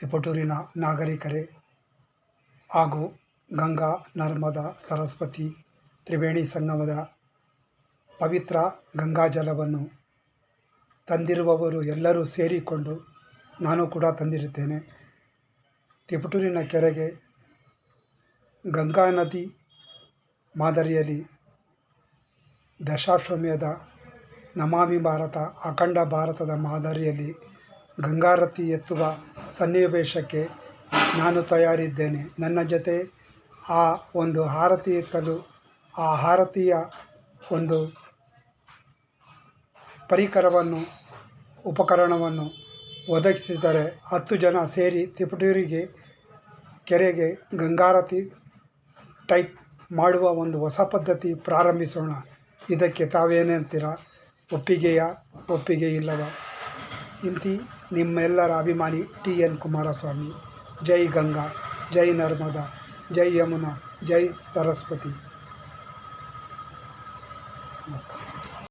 ತಿಪಟೂರಿನ ನಾಗರಿಕರೇ ಹಾಗೂ ಗಂಗಾ ನರ್ಮದಾ ಸರಸ್ವತಿ ತ್ರಿವೇಣಿ ಸಂಗಮದ ಪವಿತ್ರ ಗಂಗಾಜಲವನ್ನು ತಂದಿರುವವರು ಎಲ್ಲರೂ ಸೇರಿಕೊಂಡು ನಾನು ಕೂಡ ತಂದಿರುತ್ತೇನೆ. ತಿಪಟೂರಿನ ಕೆರೆಗೆ ಗಂಗಾ ನದಿ ಮಾದರಿಯಲ್ಲಿ ದಶಾಶ್ವಮೇಧ, ನಮಾಮಿ ಭಾರತ, ಅಖಂಡ ಭಾರತದ ಮಾದರಿಯಲ್ಲಿ ಗಂಗಾರತಿ ಎತ್ತುವ ಸನ್ನಿವೇಶಕ್ಕೆ ನಾನು ತಯಾರಿದ್ದೇನೆ. ನನ್ನ ಜೊತೆ ಆ ಒಂದು ಆರತಿ ಎತ್ತಲು, ಆ ಆರತಿಯ ಒಂದು ಉಪಕರಣವನ್ನು ಒದಗಿಸಿದರೆ 10 ಜನ ಸೇರಿ ತಿಪಟೂರಿಗೆ ಕೆರೆಗೆ ಗಂಗಾರತಿ ಟೈಪ್ ಮಾಡುವ ಒಂದು ಹೊಸ ಪದ್ಧತಿ ಪ್ರಾರಂಭಿಸೋಣ. ಇದಕ್ಕೆ ತಾವೇನಂತೀರಾ? ಒಪ್ಪಿಗೆಯಾ, ಒಪ್ಪಿಗೆ ಇಲ್ಲವಾ? ಇಂತಿ ನಿಮ್ಮೆಲ್ಲರ ಅಭಿಮಾನಿ TN ಕುಮಾರಸ್ವಾಮಿ. ಜೈ ಗಂಗಾ, ಜೈ ನರ್ಮದಾ, ಜೈ ಯಮುನಾ, ಜೈ ಸರಸ್ವತಿ. ನಮಸ್ಕಾರ.